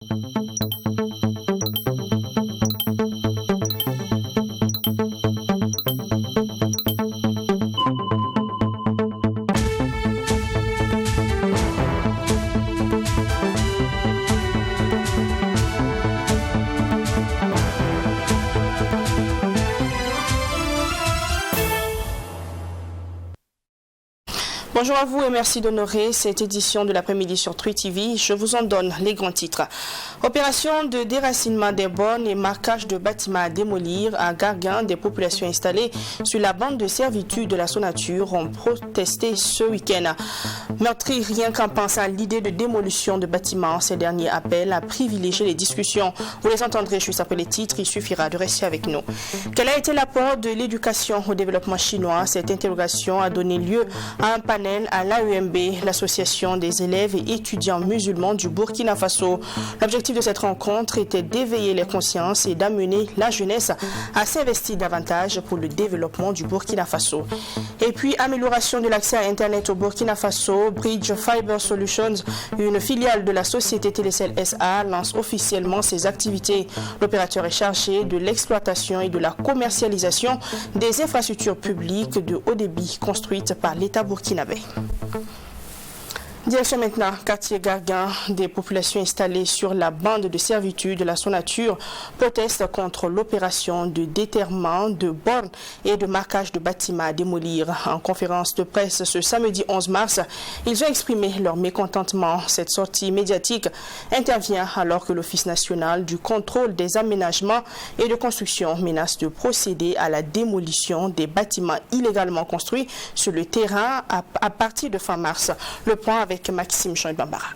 Bonjour à vous et merci d'honorer cette édition de l'après-midi sur True TV. Je vous en donne les grands titres. Opération de déracinement des bornes et marquage de bâtiments à démolir à Gargan. Des populations installées sur la bande de servitude de la Sonature ont protesté ce week-end. Meurtri rien qu'en pensant à l'idée de démolition de bâtiments, ces derniers appellent à privilégier les discussions. Vous les entendrez juste après les titres, il suffira de rester avec nous. Quel a été l'apport de l'éducation au développement chinois? Cette interrogation a donné lieu à un panel à l'AEMB, l'association des élèves et étudiants musulmans du Burkina Faso. L'objectif de cette rencontre était d'éveiller les consciences et d'amener la jeunesse à s'investir davantage pour le développement du Burkina Faso. Et puis, amélioration de l'accès à Internet au Burkina Faso, Bridge Fiber Solutions, une filiale de la société Télécel SA, lance officiellement ses activités. L'opérateur est chargé de l'exploitation et de la commercialisation des infrastructures publiques de haut débit construites par l'État burkinabé. Direction maintenant, quartier Gargan, des populations installées sur la bande de servitude de la Sonature protestent contre l'opération de déterrement de bornes et de marquage de bâtiments à démolir. En conférence de presse ce samedi 11 mars, ils ont exprimé leur mécontentement. Cette sortie médiatique intervient alors que l'Office national du contrôle des aménagements et de construction menace de procéder à la démolition des bâtiments illégalement construits sur le terrain à partir de fin mars. Le point avec Maxime Chouin-Bambara.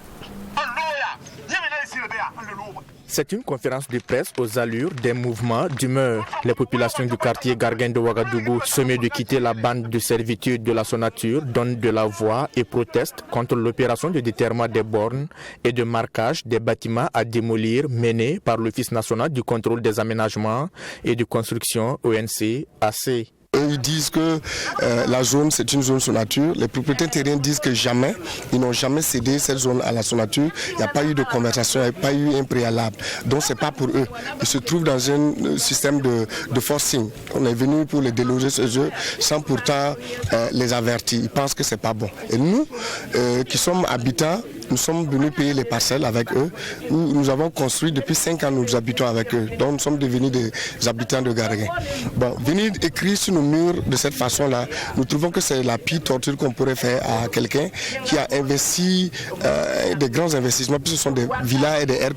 C'est une conférence de presse aux allures des mouvements d'humeur. Les populations du quartier Gargan de Ouagadougou, semées de quitter la bande de servitude de la Sonature, donnent de la voix et protestent contre l'opération de déterrement des bornes et de marquage des bâtiments à démolir menée par l'Office national du contrôle des aménagements et de construction ONC-AC. Ils disent que la zone, c'est une zone Sonature. Les propriétaires terriens disent que jamais, ils n'ont jamais cédé cette zone à la Sonature. Il n'y a pas eu de conversation, il n'y a pas eu un préalable. Donc, ce n'est pas pour eux. Ils se trouvent dans un système de forcing. On est venu pour les déloger chez eux sans pourtant les avertir. Ils pensent que ce n'est pas bon. Et nous, qui sommes habitants, nous sommes venus payer les parcelles avec eux. Nous avons construit depuis 5 ans, nous habitons avec eux. Donc, nous sommes devenus des habitants de Gargan. Bon, venir écrire sur nos murs de cette façon-là, nous trouvons que c'est la pire torture qu'on pourrait faire à quelqu'un qui a investi des grands investissements, puis ce sont des villas et des R+,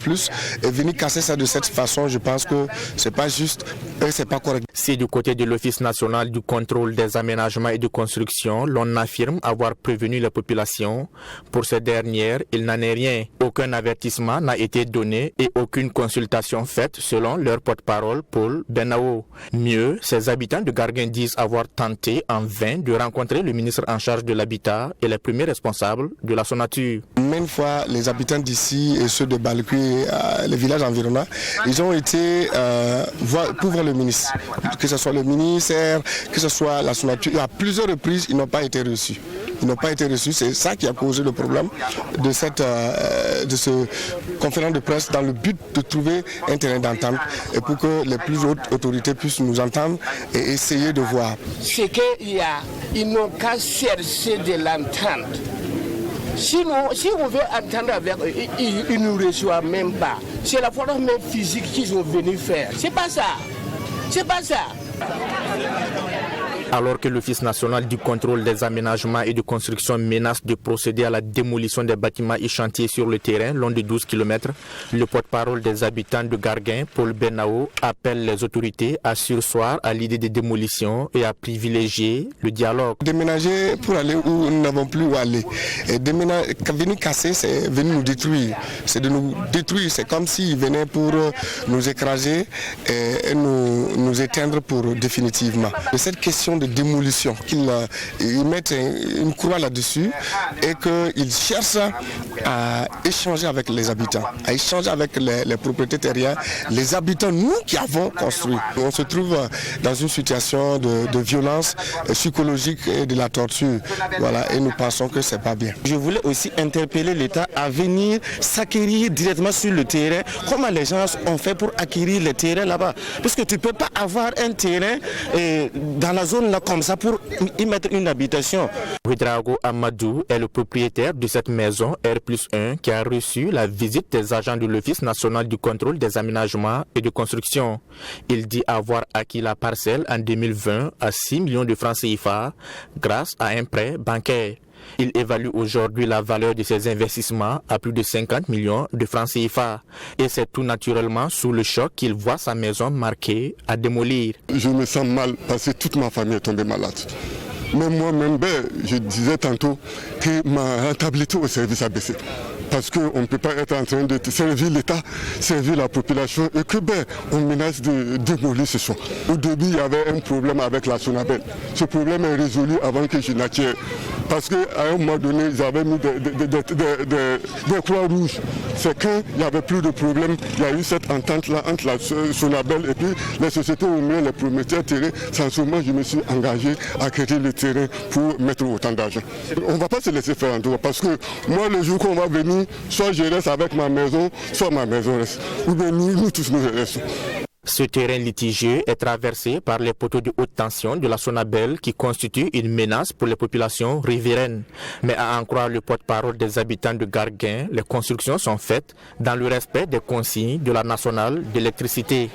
et venir casser ça de cette façon, je pense que c'est pas juste et c'est pas correct. C'est du côté de l'Office national du contrôle des aménagements et de construction, l'on affirme avoir prévenu la population. Pour ces dernières, il n'en est rien. Aucun avertissement n'a été donné et aucune consultation faite, selon leur porte-parole Paul Benao. Mieux, ces habitants de Gargan disent avoir tenté en vain de rencontrer le ministre en charge de l'habitat et les premiers responsables de la Sonature. Même fois, les habitants d'ici et ceux de Balkoué, les villages environnants, ils ont été pour voir le ministre. Que ce soit le ministère, que ce soit la Sonature, à plusieurs reprises, ils n'ont pas été reçus. Ils n'ont pas été reçus, c'est ça qui a causé le problème de ce conférence de presse dans le but de trouver un terrain d'entente et pour que les plus hautes autorités puissent nous entendre et essayer de voir. C'est qu'ils n'ont qu'à chercher de l'entente. Si on veut entendre avec eux, ils ne nous reçoivent même pas. C'est la force même physique qu'ils sont venus faire. C'est pas ça. C'est pas ça. Alors que l'Office national du contrôle des aménagements et de construction menace de procéder à la démolition des bâtiments et chantiers sur le terrain long de 12 km, le porte-parole des habitants de Gargan, Paul Benao, appelle les autorités à surseoir à l'idée de démolition et à privilégier le dialogue. Déménager pour aller où nous n'avons plus où aller. Et venir casser, c'est venir nous détruire. C'est de nous détruire. C'est comme s'ils venaient pour nous écraser et nous éteindre pour définitivement. Et cette question zone de démolition, qu'ils mettent une croix là-dessus et qu'ils cherchent à échanger avec les habitants, à échanger avec les propriétaires terriens, les habitants, nous qui avons construit. On se trouve dans une situation de violence psychologique et de la torture. Voilà, et nous pensons que c'est pas bien. Je voulais aussi interpeller l'État à venir s'acquérir directement sur le terrain. Comment les gens ont fait pour acquérir les terrains là-bas? Parce que tu ne peux pas avoir un terrain dans la zone là comme ça pour y mettre une habitation. Ouedraogo Amadou est le propriétaire de cette maison R+1 qui a reçu la visite des agents de l'Office national du contrôle des aménagements et de construction. Il dit avoir acquis la parcelle en 2020 à 6 millions de francs CFA grâce à un prêt bancaire. Il évalue aujourd'hui la valeur de ses investissements à plus de 50 millions de francs CFA. Et c'est tout naturellement sous le choc qu'il voit sa maison marquée à démolir. Je me sens mal parce que toute ma famille est tombée malade. Mais moi-même, je disais tantôt que ma rentabilité au service a baissé. Parce qu'on ne peut pas être en train de servir l'État, servir la population et que on menace de démolir ce soir. Au début, il y avait un problème avec la Sonabel. Ce problème est résolu avant que je n'attire. Parce qu'à un moment donné, ils avaient mis des croix rouges. C'est qu'il n'y avait plus de problème. Il y a eu cette entente-là entre la Sonabel et puis les sociétés ou bien les propriétaires terrains. Sans seulement, je me suis engagé à créer le terrain pour mettre autant d'argent. On ne va pas se laisser faire en tout parce que moi, le jour qu'on va venir, soit je reste avec ma maison, soit ma maison reste. Ou bien nous tous nous restons. Ce terrain litigieux est traversé par les poteaux de haute tension de la Sonabel qui constituent une menace pour les populations riveraines. Mais à en croire le porte-parole des habitants de Garguin, les constructions sont faites dans le respect des consignes de la nationale d'électricité.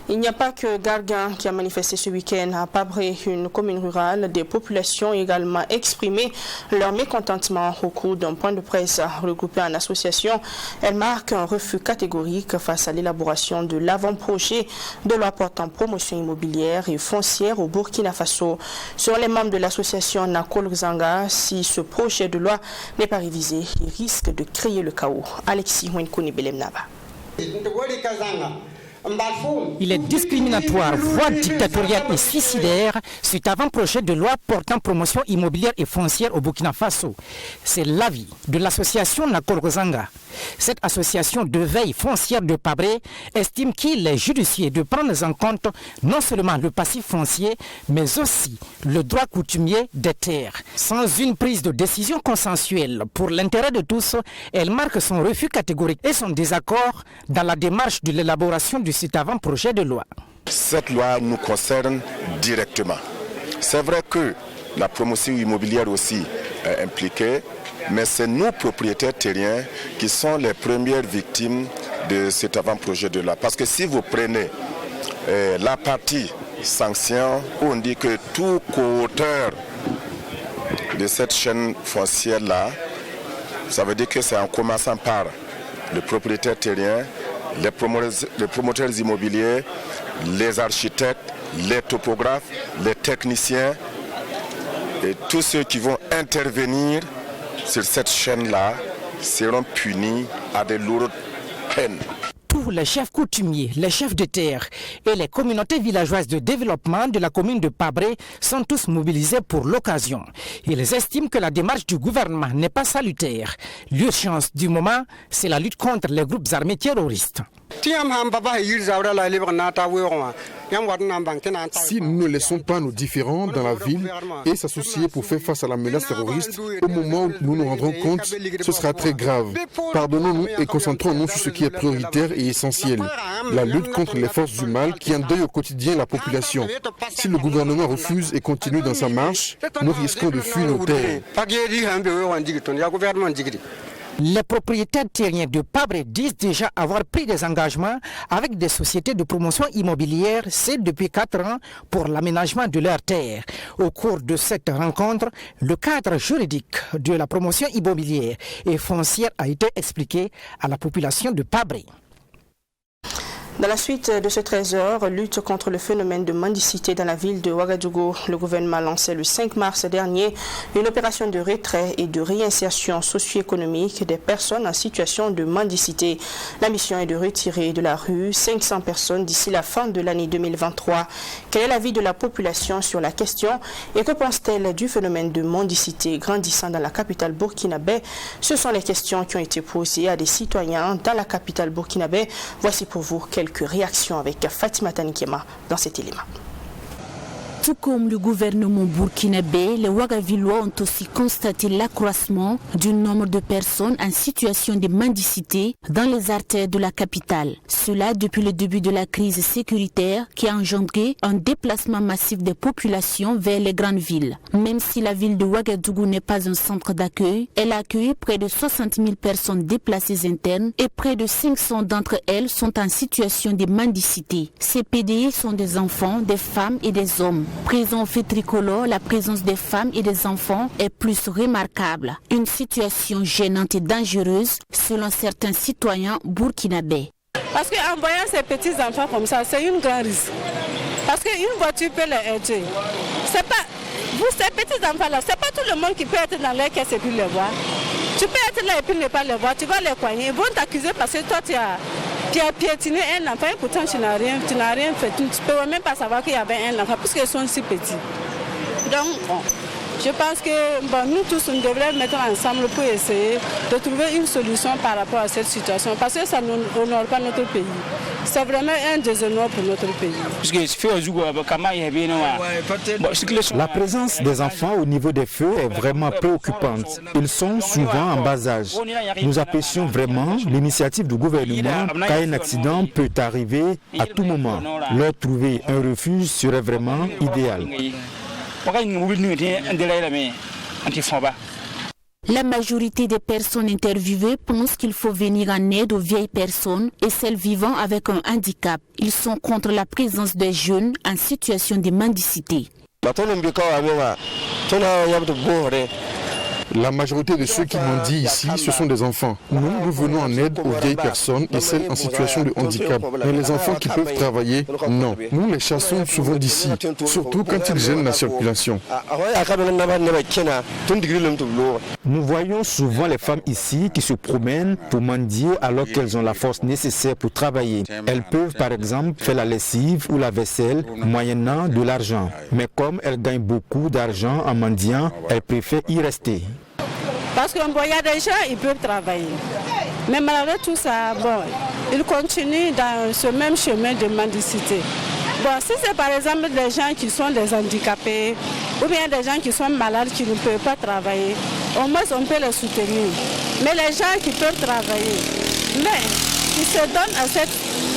Il n'y a pas que Garguin qui a manifesté ce week-end à Pabré, une commune rurale. Des populations ont également exprimé leur mécontentement au cours d'un point de presse regroupé en association. Elle marque un refus catégorique face à l'élaboration de l'avant-projet de loi portant promotion immobilière et foncière au Burkina Faso. Selon les membres de l'association Nakol Zanga, si ce projet de loi n'est pas révisé, il risque de créer le chaos. Alexis Wenkouni Belemnaba. Il est discriminatoire, voire dictatorial et suicidaire cet avant-projet de loi portant promotion immobilière et foncière au Burkina Faso. C'est l'avis de l'association Nakol Zanga. Cette association de veille foncière de Pabré estime qu'il est judicieux de prendre en compte non seulement le passif foncier, mais aussi le droit coutumier des terres. Sans une prise de décision consensuelle pour l'intérêt de tous, elle marque son refus catégorique et son désaccord dans la démarche de l'élaboration de cet avant-projet de loi. Cette loi nous concerne directement. C'est vrai que la promotion immobilière aussi est impliquée, mais c'est nous, propriétaires terriens, qui sont les premières victimes de cet avant-projet de loi. Parce que si vous prenez la partie sanction, où on dit que tout co-auteur de cette chaîne foncière-là, ça veut dire que c'est en commençant par le propriétaire terrien, les promoteurs immobiliers, les architectes, les topographes, les techniciens et tous ceux qui vont intervenir sur cette chaîne-là seront punis à de lourdes peines. Tous les chefs coutumiers, les chefs de terre et les communautés villageoises de développement de la commune de Pabré sont tous mobilisés pour l'occasion. Ils estiment que la démarche du gouvernement n'est pas salutaire. L'urgence du moment, c'est la lutte contre les groupes armés terroristes. Si nous ne laissons pas nos différends dans la ville et s'associer pour faire face à la menace terroriste, au moment où nous nous rendrons compte, ce sera très grave. Pardonnons-nous et concentrons-nous sur ce qui est prioritaire et essentiel. La lutte contre les forces du mal qui endeuillent au quotidien la population. Si le gouvernement refuse et continue dans sa marche, nous risquons de fuir nos terres. Les propriétaires terriens de Pabré disent déjà avoir pris des engagements avec des sociétés de promotion immobilière, c'est depuis 4 ans, pour l'aménagement de leurs terres. Au cours de cette rencontre, le cadre juridique de la promotion immobilière et foncière a été expliqué à la population de Pabré. Dans la suite de ce 13h, lutte contre le phénomène de mendicité dans la ville de Ouagadougou. Le gouvernement a lancé le 5 mars dernier une opération de retrait et de réinsertion socio-économique des personnes en situation de mendicité. La mission est de retirer de la rue 500 personnes d'ici la fin de l'année 2023. Quel est l'avis de la population sur la question et que pense-t-elle du phénomène de mendicité grandissant dans la capitale burkinabé? Ce sont les questions qui ont été posées à des citoyens dans la capitale burkinabé. Voici pour vous quelques réactions avec Fatima Tanikema dans cet élément. Tout comme le gouvernement burkinabé, les Ouagavillois ont aussi constaté l'accroissement du nombre de personnes en situation de mendicité dans les artères de la capitale. Cela depuis le début de la crise sécuritaire qui a engendré un déplacement massif des populations vers les grandes villes. Même si la ville de Ouagadougou n'est pas un centre d'accueil, elle a accueilli près de 60 000 personnes déplacées internes et près de 500 d'entre elles sont en situation de mendicité. Ces PDI sont des enfants, des femmes et des hommes. Présent au fait tricolore, la présence des femmes et des enfants est plus remarquable. Une situation gênante et dangereuse selon certains citoyens burkinabés. Parce qu'en voyant ces petits enfants comme ça, c'est une grande risque. Parce qu'une voiture peut les aider. C'est pas, vous, ces petits enfants-là, c'est pas tout le monde qui peut être dans les caisses et puis les voir. Tu peux être là et puis ne pas les voir, tu vas les coigner. Ils vont t'accuser parce que toi tu as piétiné un enfant et pourtant tu n'as rien fait. Tu ne peux même pas savoir qu'il y avait un enfant puisqu'ils sont si petits. Donc, bon, je pense que nous tous, on devrait mettre ensemble pour essayer de trouver une solution par rapport à cette situation parce que ça n'honore pas notre pays. C'est vraiment un déshonneur pour notre pays. La présence des enfants au niveau des feux est vraiment préoccupante. Ils sont souvent en bas âge. Nous apprécions vraiment l'initiative du gouvernement car un accident peut arriver à tout moment. Leur trouver un refuge serait vraiment idéal. La majorité des personnes interviewées pensent qu'il faut venir en aide aux vieilles personnes et celles vivant avec un handicap. Ils sont contre la présence des jeunes en situation de mendicité. La majorité de ceux qui mendient ici, ce sont des enfants. Nous venons en aide aux vieilles personnes et celles en situation de handicap. Mais les enfants qui peuvent travailler, non. Nous les chassons souvent d'ici, surtout quand ils gênent la circulation. Nous voyons souvent les femmes ici qui se promènent pour mendier alors qu'elles ont la force nécessaire pour travailler. Elles peuvent par exemple faire la lessive ou la vaisselle moyennant de l'argent. Mais comme elles gagnent beaucoup d'argent en mendiant, elles préfèrent y rester. Parce qu'il y a des gens, ils peuvent travailler. Mais malgré tout ça, ils continuent dans ce même chemin de mendicité. Si c'est par exemple des gens qui sont des handicapés ou bien des gens qui sont malades qui ne peuvent pas travailler, au moins on peut les soutenir. Mais les gens qui peuvent travailler, mais qui se donnent à cette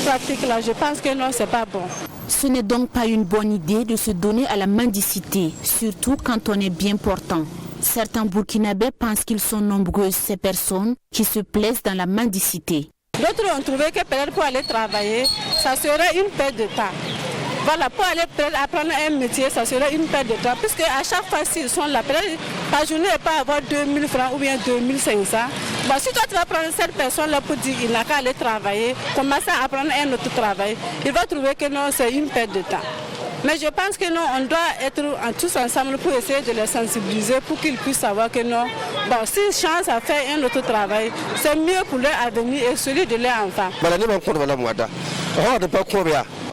pratique-là, je pense que non, c'est pas bon. Ce n'est donc pas une bonne idée de se donner à la mendicité, surtout quand on est bien portant. Certains Burkinabés pensent qu'ils sont nombreuses ces personnes qui se plaisent dans la mendicité. D'autres ont trouvé que peut-être pour aller travailler, ça serait une perte de temps. Voilà, pour aller apprendre un métier, ça serait une perte de temps. Puisque à chaque fois, s'ils sont là, peut-être par journée, ils peuvent avoir 2000 francs ou bien 2500. Si toi, tu vas prendre cette personne-là pour dire qu'il n'a qu'à aller travailler, commencer à apprendre un autre travail, il va trouver que non, c'est une perte de temps. Mais je pense que non, on doit être tous ensemble pour essayer de les sensibiliser pour qu'ils puissent savoir que non, s'ils changent à faire un autre travail, c'est mieux pour leur avenir et celui de leurs enfants.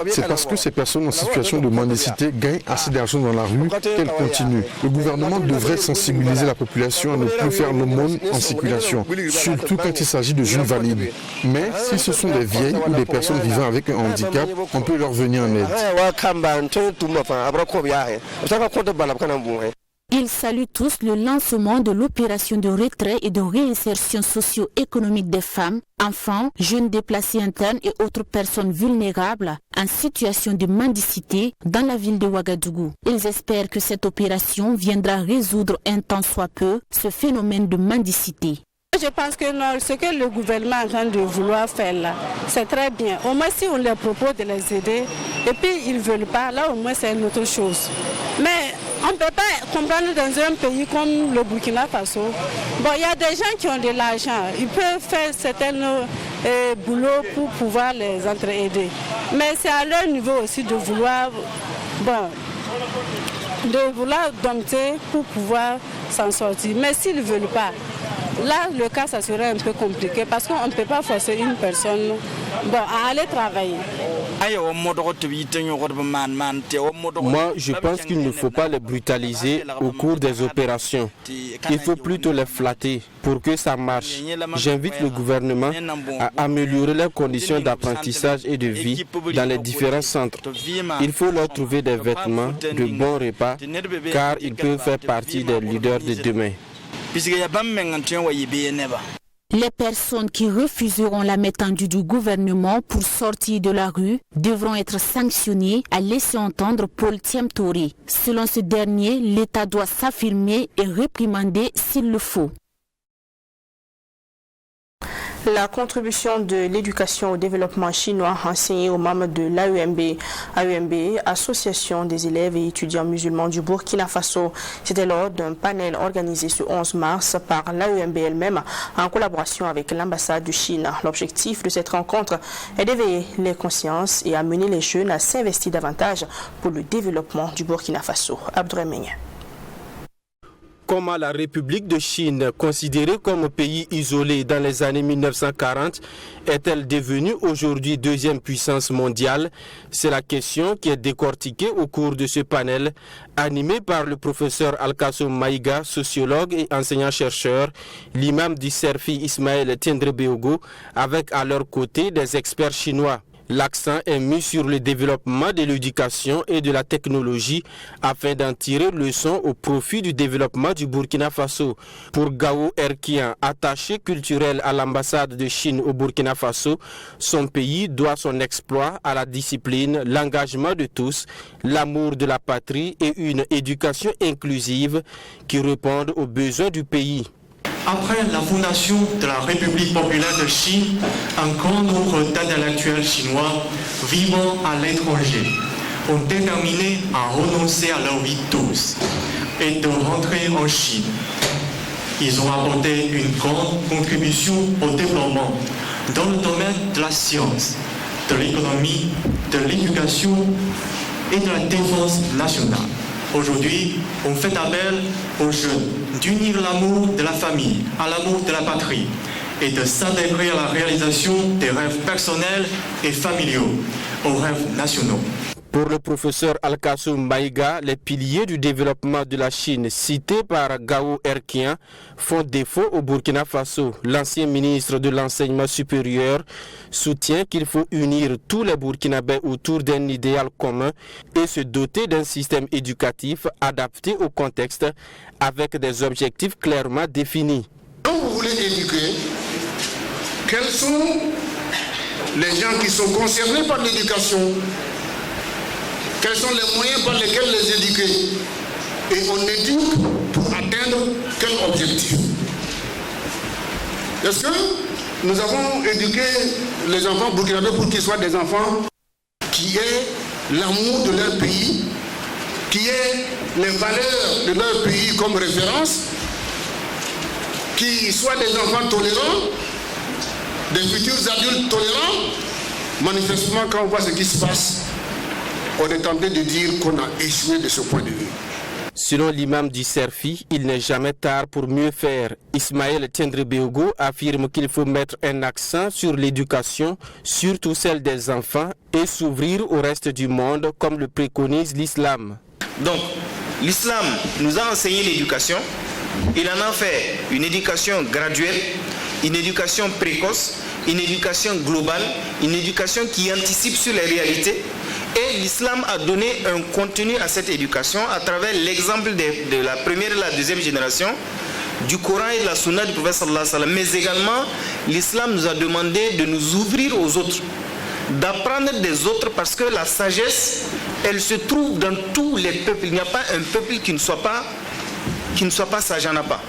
C'est parce que ces personnes en situation de mendicité gagnent assez d'argent dans la rue qu'elles continuent. Le gouvernement devrait sensibiliser la population à ne plus faire l'aumône en circulation, surtout quand il s'agit de jeunes valides. Mais si ce sont des vieilles ou des personnes vivant avec un handicap, on peut leur venir en aide. Ils saluent tous le lancement de l'opération de retrait et de réinsertion socio-économique des femmes, enfants, jeunes déplacés internes et autres personnes vulnérables en situation de mendicité dans la ville de Ouagadougou. Ils espèrent que cette opération viendra résoudre un tant soit peu ce phénomène de mendicité. Je pense que non, ce que le gouvernement est en train de vouloir faire là, c'est très bien. Au moins si on leur propose de les aider et puis ils ne veulent pas, là au moins c'est une autre chose. Mais on ne peut pas comprendre dans un pays comme le Burkina Faso. Il y a des gens qui ont de l'argent, ils peuvent faire certaines boulot pour pouvoir les entraider. Mais c'est à leur niveau aussi de vouloir, dompter pour pouvoir s'en sortir. Mais s'ils ne veulent pas, là le cas ça serait un peu compliqué parce qu'on ne peut pas forcer une personne à aller travailler. Moi, je pense qu'il ne faut pas les brutaliser au cours des opérations. Il faut plutôt les flatter pour que ça marche. J'invite le gouvernement à améliorer leurs conditions d'apprentissage et de vie dans les différents centres. Il faut leur trouver des vêtements, de bons repas, car ils peuvent faire partie des leaders de demain. Les personnes qui refuseront la main tendue du gouvernement pour sortir de la rue devront être sanctionnées, a laissé entendre Paul Tiamtori. Selon ce dernier, l'État doit s'affirmer et réprimander s'il le faut. La contribution de l'éducation au développement chinois enseignée aux membres de l'AEMB, Association des élèves et étudiants musulmans du Burkina Faso. C'était lors d'un panel organisé ce 11 mars par l'AEMB elle-même en collaboration avec l'ambassade de Chine. L'objectif de cette rencontre est d'éveiller les consciences et amener les jeunes à s'investir davantage pour le développement du Burkina Faso. Abdourahmane. Comment la République de Chine, considérée comme pays isolé dans les années 1940, est-elle devenue aujourd'hui deuxième puissance mondiale? C'est la question qui est décortiquée au cours de ce panel, animé par le professeur Alkassoum Maïga, sociologue et enseignant-chercheur, l'imam du Serfi Ismaël Tendrebeogo, avec à leur côté des experts chinois. L'accent est mis sur le développement de l'éducation et de la technologie afin d'en tirer leçon au profit du développement du Burkina Faso. Pour Gao Erkian, attaché culturel à l'ambassade de Chine au Burkina Faso, son pays doit son exploit à la discipline, l'engagement de tous, l'amour de la patrie et une éducation inclusive qui répondent aux besoins du pays. Après la fondation de la République populaire de Chine, un grand nombre d'intellectuels chinois vivant à l'étranger ont déterminé à renoncer à leur vie douce et de rentrer en Chine. Ils ont apporté une grande contribution au développement dans le domaine de la science, de l'économie, de l'éducation et de la défense nationale. Aujourd'hui, on fait appel aux jeunes d'unir l'amour de la famille à l'amour de la patrie et de s'intégrer à la réalisation des rêves personnels et familiaux, aux rêves nationaux. Pour le professeur Alkassoum Maïga, les piliers du développement de la Chine cités par Gao Erkian font défaut au Burkina Faso. L'ancien ministre de l'enseignement supérieur soutient qu'il faut unir tous les Burkinabés autour d'un idéal commun et se doter d'un système éducatif adapté au contexte avec des objectifs clairement définis. Quand vous voulez éduquer, quels sont les gens qui sont concernés par l'éducation? Quels sont les moyens par lesquels les éduquer? Et on éduque pour atteindre quel objectif? Est-ce que nous avons éduqué les enfants burkinabés pour qu'ils soient des enfants qui aient l'amour de leur pays, qui aient les valeurs de leur pays comme référence, qui soient des enfants tolérants, des futurs adultes tolérants? Manifestement, quand on voit ce qui se passe, on est tenté de dire qu'on a échoué de ce point de vue. Selon l'imam du Serfi, il n'est jamais tard pour mieux faire. Ismaël Tendrebeogo affirme qu'il faut mettre un accent sur l'éducation, surtout celle des enfants, et s'ouvrir au reste du monde comme le préconise l'islam. Donc, l'islam nous a enseigné l'éducation. Il en a fait une éducation graduelle, une éducation précoce, une éducation globale, une éducation qui anticipe sur les réalités. Et l'islam a donné un contenu à cette éducation à travers l'exemple de la première et la deuxième génération, du Coran et de la Sunna du prophète sallallahu alayhi wa sallam. Mais également, l'islam nous a demandé de nous ouvrir aux autres, d'apprendre des autres, parce que la sagesse, elle se trouve dans tous les peuples. Il n'y a pas un peuple qui ne soit pas sage, il n'y en a pas.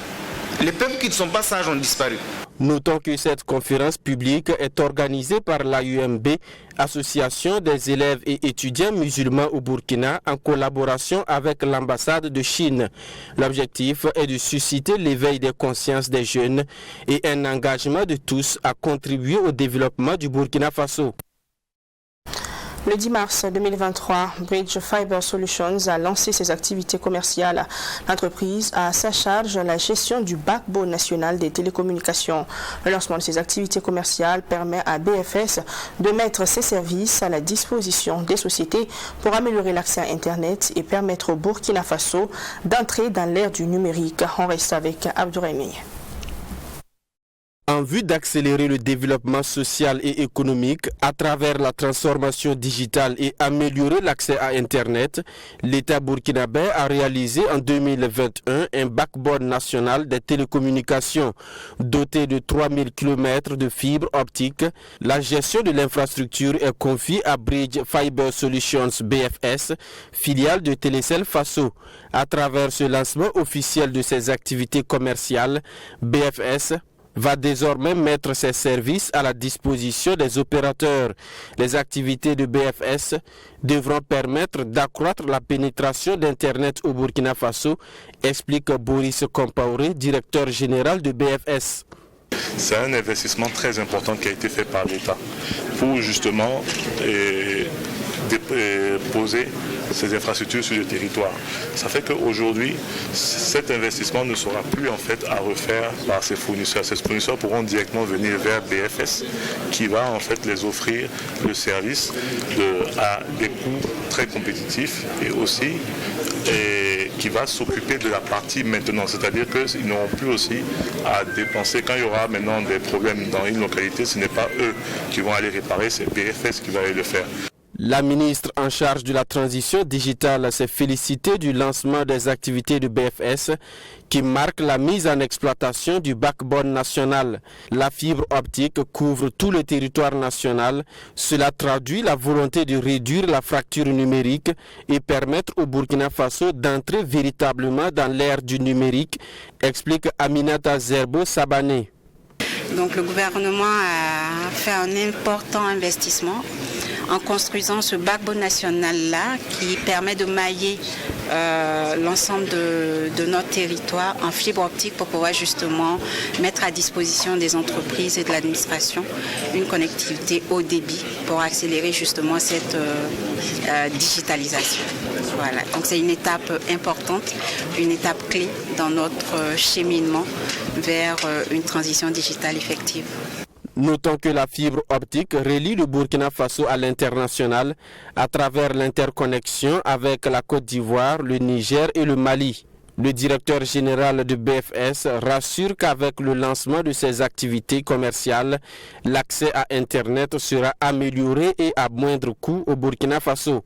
Les peuples qui ne sont pas sages ont disparu. Notons que cette conférence publique est organisée par l'AUMB, Association des élèves et étudiants musulmans au Burkina, en collaboration avec l'ambassade de Chine. L'objectif est de susciter l'éveil des consciences des jeunes et un engagement de tous à contribuer au développement du Burkina Faso. Le 10 mars 2023, Bridge Fiber Solutions a lancé ses activités commerciales. L'entreprise a à sa charge la gestion du backbone national des télécommunications. Le lancement de ces activités commerciales permet à BFS de mettre ses services à la disposition des sociétés pour améliorer l'accès à Internet et permettre au Burkina Faso d'entrer dans l'ère du numérique. On reste avec Abdourahimi. En vue d'accélérer le développement social et économique à travers la transformation digitale et améliorer l'accès à Internet, l'État burkinabé a réalisé en 2021 un backbone national des télécommunications doté de 3000 km de fibres optiques. La gestion de l'infrastructure est confiée à Bridge Fiber Solutions BFS, filiale de Télécel Faso. À travers ce lancement officiel de ses activités commerciales, BFS va désormais mettre ses services à la disposition des opérateurs. Les activités de BFS devront permettre d'accroître la pénétration d'Internet au Burkina Faso, explique Boris Compaoré, directeur général de BFS. C'est un investissement très important qui a été fait par l'État pour justement poser ces infrastructures sur le territoire. Ça fait qu'aujourd'hui, cet investissement ne sera plus en fait à refaire par ces fournisseurs. Ces fournisseurs pourront directement venir vers BFS qui va en fait les offrir le service à des coûts très compétitifs et aussi qui va s'occuper de la partie maintenance. C'est-à-dire qu'ils n'auront plus aussi à dépenser. Quand il y aura maintenant des problèmes dans une localité, ce n'est pas eux qui vont aller réparer, c'est BFS qui va aller le faire. La ministre en charge de la transition digitale s'est félicitée du lancement des activités de BFS qui marque la mise en exploitation du backbone national. La fibre optique couvre tout le territoire national. Cela traduit la volonté de réduire la fracture numérique et permettre au Burkina Faso d'entrer véritablement dans l'ère du numérique, explique Aminata Zerbo Sabané. Donc le gouvernement a fait un important investissement en construisant ce backbone national-là qui permet de mailler l'ensemble de notre territoire en fibre optique pour pouvoir justement mettre à disposition des entreprises et de l'administration une connectivité haut débit pour accélérer justement cette digitalisation. Voilà. Donc c'est une étape importante, une étape clé dans notre cheminement vers une transition digitale effective. Notons que la fibre optique relie le Burkina Faso à l'international à travers l'interconnexion avec la Côte d'Ivoire, le Niger et le Mali. Le directeur général de BFS rassure qu'avec le lancement de ces activités commerciales, l'accès à Internet sera amélioré et à moindre coût au Burkina Faso.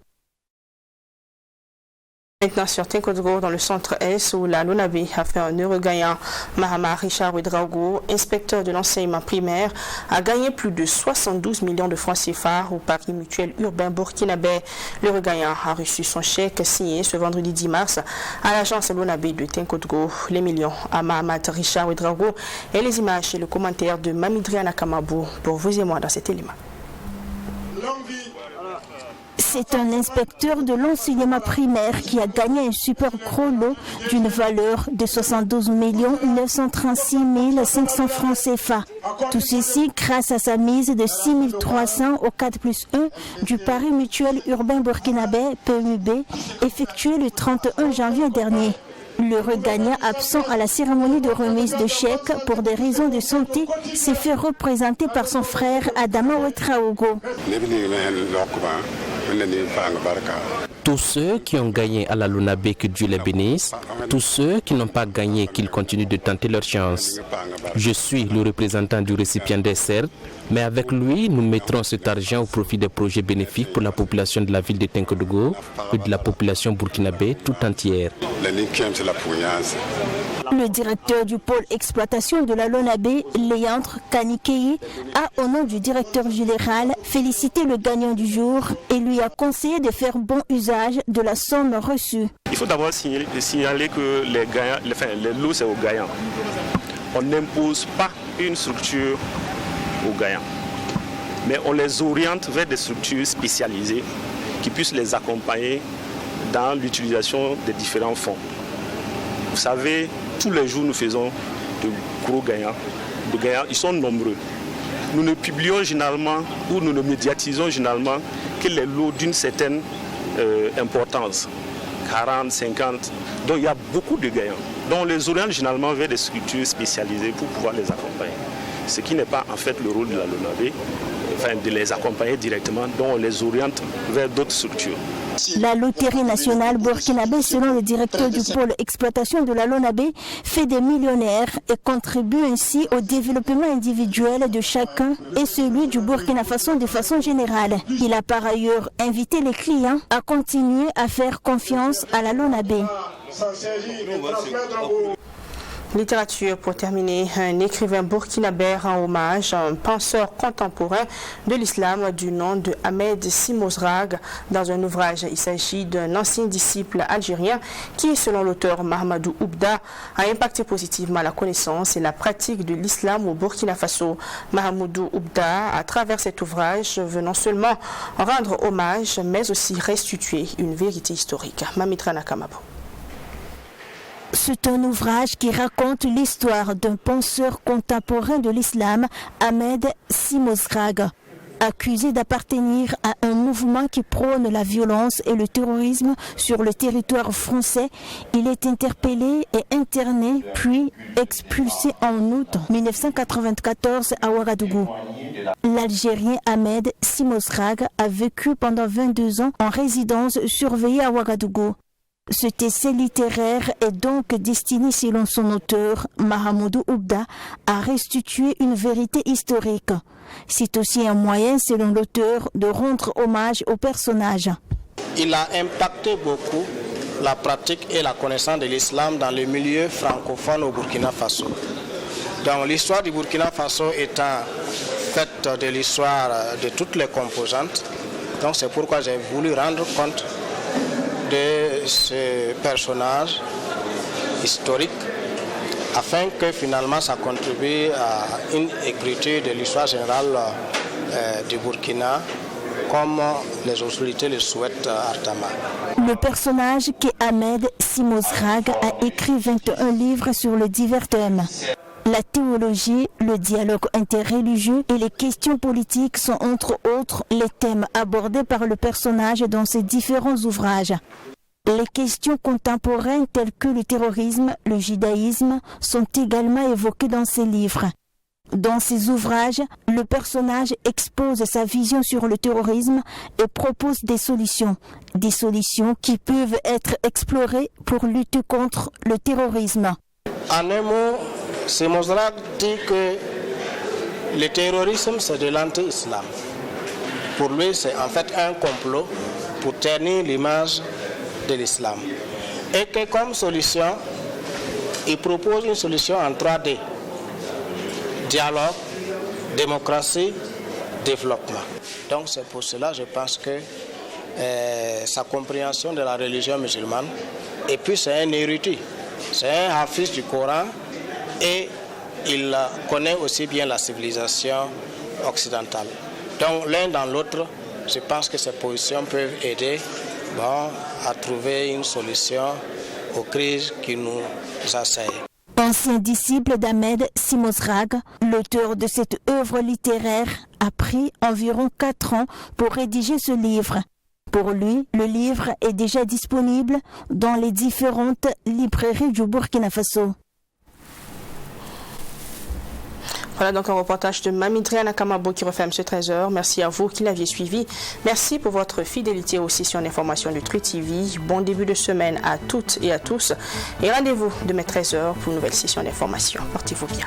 Maintenant sur Tinkodgo, dans le centre-est, où la LONAB a fait un heureux gagnant. Mahama Richard Ouedraogo, inspecteur de l'enseignement primaire, a gagné plus de 72 millions de francs CFA au Pari Mutuel Urbain Burkinabé. Le gagnant a reçu son chèque signé ce vendredi 10 mars à l'agence LONAB de Tinkodgo. Les millions à Mahama Richard Ouedraogo et les images et le commentaire de Mamidriana Kamabou pour vous et moi dans cet élément. C'est un inspecteur de l'enseignement primaire qui a gagné un super gros lot d'une valeur de 72 936 500 francs CFA. Tout ceci grâce à sa mise de 6 300 au 4+1 du Pari Mutuel Urbain Burkinabé, PMUB, effectué le 31 janvier dernier. Le regagnant absent à la cérémonie de remise de chèques pour des raisons de santé s'est fait représenter par son frère Adama Ouedraogo. Tous ceux qui ont gagné à la LONAB, que Dieu les bénisse. Tous ceux qui n'ont pas gagné, qu'ils continuent de tenter leur chance. Je suis le représentant du récipiendaire, certes, mais avec lui, nous mettrons cet argent au profit des projets bénéfiques pour la population de la ville de Tinkodgo et de la population burkinabé tout entière. Le directeur du pôle exploitation de la LONAB, Léandre Kanikei, a, au nom du directeur général, félicité le gagnant du jour et lui a conseillé de faire bon usage de la somme reçue. Il faut d'abord signaler que les lots, c'est aux gagnants. On n'impose pas une structure aux gagnants. Mais on les oriente vers des structures spécialisées qui puissent les accompagner dans l'utilisation des différents fonds. Vous savez, tous les jours nous faisons de gros gagnants. De gagnants, ils sont nombreux. Nous ne publions généralement ou nous ne médiatisons généralement que les lots d'une certaine importance, 40, 50. Donc il y a beaucoup de gagnants. Donc on les oriente généralement vers des structures spécialisées pour pouvoir les accompagner. Ce qui n'est pas en fait le rôle de la LONABE, enfin de les accompagner directement, donc on les oriente vers d'autres structures. La loterie nationale burkinabé, selon le directeur du pôle exploitation de la LONABE, fait des millionnaires et contribue ainsi au développement individuel de chacun et celui du Burkina Faso de façon générale. Il a par ailleurs invité les clients à continuer à faire confiance à la LONABE. Littérature pour terminer, un écrivain burkinabé rend hommage à un penseur contemporain de l'islam du nom de Ahmed Simozrag dans un ouvrage. Il s'agit d'un ancien disciple algérien qui, selon l'auteur Mahamadou Oubda, a impacté positivement la connaissance et la pratique de l'islam au Burkina Faso. Mahamadou Oubda, à travers cet ouvrage, veut non seulement rendre hommage, mais aussi restituer une vérité historique. Mamitra Nakamabo. C'est un ouvrage qui raconte l'histoire d'un penseur contemporain de l'islam, Ahmed Simozrag. Accusé d'appartenir à un mouvement qui prône la violence et le terrorisme sur le territoire français, il est interpellé et interné, puis expulsé en août 1994 à Ouagadougou. L'Algérien Ahmed Simozrag a vécu pendant 22 ans en résidence surveillée à Ouagadougou. Cet essai littéraire est donc destiné, selon son auteur, Mahamadou Oubda, à restituer une vérité historique. C'est aussi un moyen, selon l'auteur, de rendre hommage au personnage. Il a impacté beaucoup la pratique et la connaissance de l'islam dans le milieu francophone au Burkina Faso. Donc l'histoire du Burkina Faso étant faite de l'histoire de toutes les composantes, donc c'est pourquoi j'ai voulu rendre compte de ce personnage historique afin que finalement ça contribue à une écriture de l'histoire générale du Burkina comme les autorités le souhaitent ardemment. Le personnage qui Ahmed Simozrag a écrit 21 livres sur les divers thèmes. La théologie, le dialogue interreligieux et les questions politiques sont entre autres les thèmes abordés par le personnage dans ses différents ouvrages. Les questions contemporaines telles que le terrorisme, le judaïsme sont également évoquées dans ses livres. Dans ses ouvrages, le personnage expose sa vision sur le terrorisme et propose des solutions qui peuvent être explorées pour lutter contre le terrorisme. En un mot, Simozrag dit que le terrorisme, c'est de l'anti-islam. Pour lui, c'est en fait un complot pour ternir l'image de l'islam. Et que comme solution, il propose une solution en 3D. Dialogue, démocratie, développement. Donc c'est pour cela, je pense que sa compréhension de la religion musulmane, et puis c'est un érudit, c'est un hafiz du Coran, et il connaît aussi bien la civilisation occidentale. Donc l'un dans l'autre, je pense que ces positions peuvent aider à trouver une solution aux crises qui nous assaillent. Ancien disciple d'Ahmed Simozrag, l'auteur de cette œuvre littéraire a pris environ 4 ans pour rédiger ce livre. Pour lui, le livre est déjà disponible dans les différentes librairies du Burkina Faso. Voilà donc un reportage de Mamitra Nakamabo qui referme ce 13h. Merci à vous qui l'aviez suivi. Merci pour votre fidélité aux sessions d'information de Truth TV. Bon début de semaine à toutes et à tous. Et rendez-vous demain 13h pour une nouvelle session d'information. Portez-vous bien.